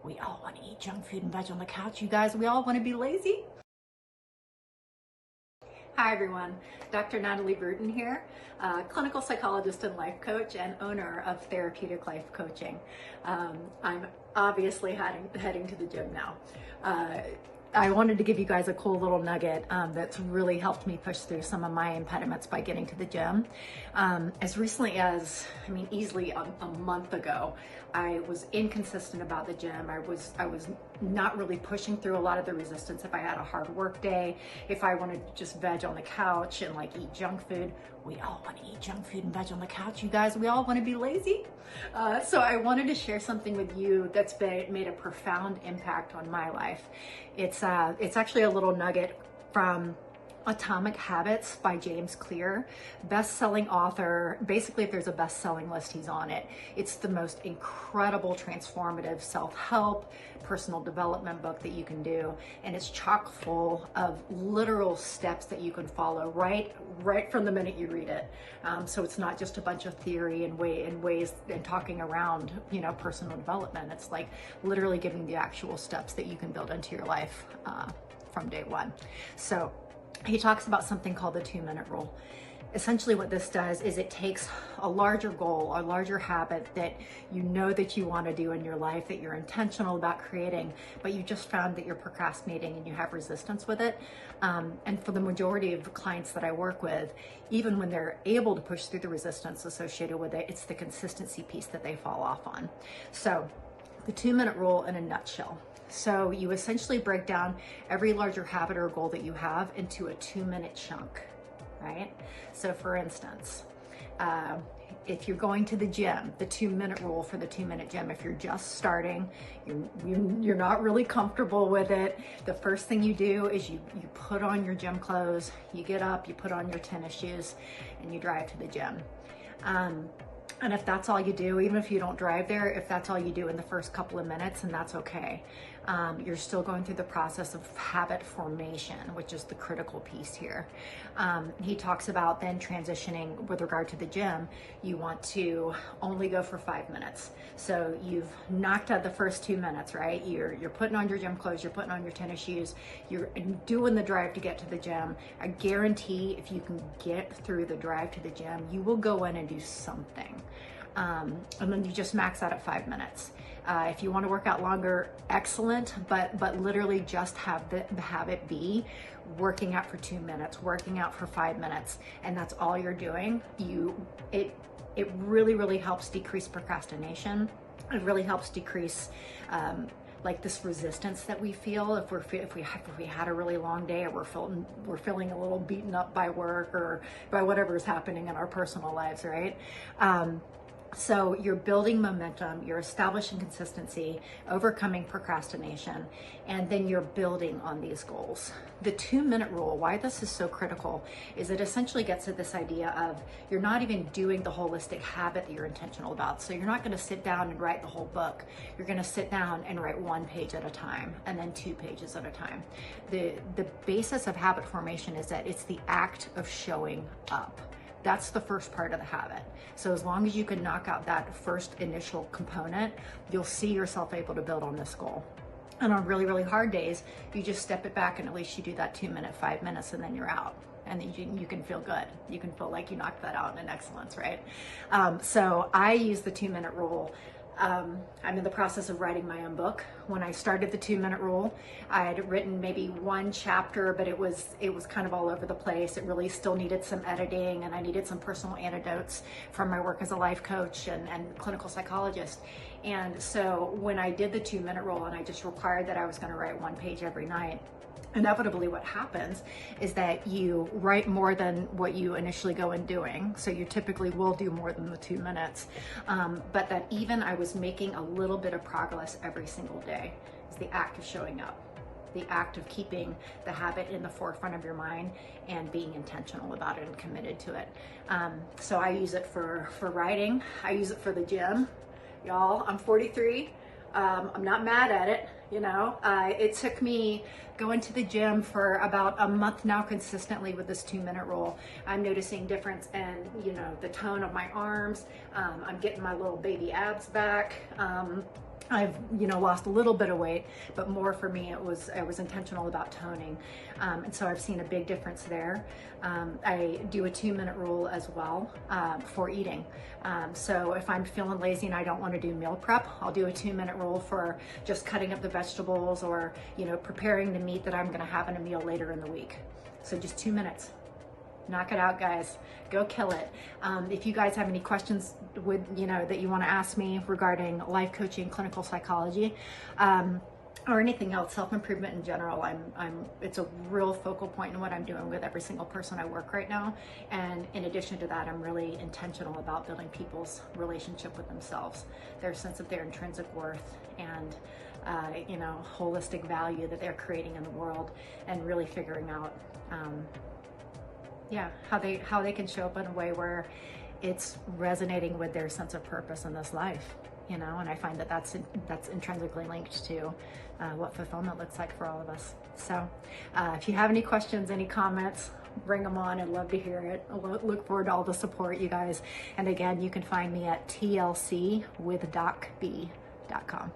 We all want to eat junk food and veg on the couch, you guys. We all want to be lazy. Hi everyone, Dr. Natalie Bruton here, clinical psychologist and life coach and owner of Therapeutic Life Coaching. I'm obviously heading to the gym now. I wanted to give you guys a cool little nugget that's really helped me push through some of my impediments by getting to the gym. As recently as, easily a month ago, I was inconsistent about the gym. I was not really pushing through a lot of the resistance if I had a hard work day, if I wanted to just veg on the couch and like eat junk food. We all want to eat junk food and veg on the couch, you guys. We all want to be lazy. So I wanted to share something with you that's made a profound impact on my life. It's actually a little nugget from Atomic Habits by James Clear, best-selling author. Basically, if there's a best-selling list, he's on it. It's the most incredible, transformative self-help, personal development book that you can do, and it's chock full of literal steps that you can follow right from the minute you read it. So it's not just a bunch of theory and ways and talking around, personal development. It's like literally giving the actual steps that you can build into your life from day one. So he talks about something called the 2-minute rule. Essentially what this does is it takes a larger goal, a larger habit that you know that you want to do in your life, that you're intentional about creating, but you just found that you're procrastinating and you have resistance with it. And for the majority of the clients that I work with, even when they're able to push through the resistance associated with it, it's the consistency piece that they fall off on. So the 2-minute rule in a nutshell. So you essentially break down every larger habit or goal that you have into a 2-minute chunk, right? So for instance, if you're going to the gym, the 2-minute rule for the 2-minute gym, if you're just starting, you're not really comfortable with it, the first thing you do is you put on your gym clothes, you get up, you put on your tennis shoes, and you drive to the gym. And if that's all you do, even if you don't drive there, if that's all you do in the first couple of minutes, and that's okay. You're still going through the process of habit formation, which is the critical piece here. He talks about then transitioning with regard to the gym. You want to only go for 5 minutes. So you've knocked out the first 2 minutes, right? You're putting on your gym clothes, you're putting on your tennis shoes, you're doing the drive to get to the gym. I guarantee if you can get through the drive to the gym, you will go in and do something. And then you just max out at 5 minutes. If you want to work out longer, excellent, but literally just have the habit be working out for 2 minutes, working out for 5 minutes, and that's all you're doing. It really helps decrease procrastination. It really helps decrease like this resistance that we feel if we had a really long day, or we're feeling a little beaten up by work or by whatever's happening in our personal lives, right? So you're building momentum, you're establishing consistency, overcoming procrastination, and then you're building on these goals. The 2-minute rule, why this is so critical, is it essentially gets at this idea of you're not even doing the holistic habit that you're intentional about. So you're not going to sit down and write the whole book. You're going to sit down and write 1 page at a time, and then 2 pages at a time. The basis of habit formation is that it's the act of showing up. That's the first part of the habit. So as long as you can knock out that first initial component, you'll see yourself able to build on this goal. And on really hard days, you just step it back and at least you do that 2-minute, 5 minutes, and then you're out. And then you can feel good. You can feel like you knocked that out in excellence, right? So I use the 2-minute rule. I'm in the process of writing my own book. When I started the 2-minute rule, I had written maybe 1 chapter, but it was kind of all over the place. It really still needed some editing, and I needed some personal anecdotes from my work as a life coach and clinical psychologist. And so when I did the 2-minute rule and I just required that I was going to write 1 page every night, inevitably what happens is that you write more than what you initially go in doing. So you typically will do more than the 2 minutes. But that even I was making a little bit of progress every single day. It's the act of showing up, the act of keeping the habit in the forefront of your mind and being intentional about it and committed to it. So I use it for writing. I use it for the gym. Y'all, I'm 43. I'm not mad at it. It took me going to the gym for about a month now consistently with this 2-minute rule. I'm noticing difference in, the tone of my arms. I'm getting my little baby abs back. I've, lost a little bit of weight, but more for me, I was intentional about toning. And so I've seen a big difference there. I do a 2-minute rule as well for eating. So if I'm feeling lazy and I don't want to do meal prep, I'll do a 2-minute rule for just cutting up the vegetables or, preparing the meat that I'm going to have in a meal later in the week. So just 2 minutes. Knock it out, guys. Go kill it. If you guys have any questions that you want to ask me regarding life coaching, clinical psychology, or anything else, self-improvement in general, it's a real focal point in what I'm doing with every single person I work right now. And in addition to that, I'm really intentional about building people's relationship with themselves, their sense of their intrinsic worth, and holistic value that they're creating in the world, and really figuring out how they can show up in a way where it's resonating with their sense of purpose in this life, and I find that that's intrinsically linked to what fulfillment looks like for all of us. So if you have any questions, any comments, bring them on. I'd love to hear it. I look forward to all the support, you guys. And again, you can find me at tlcwithdocb.com.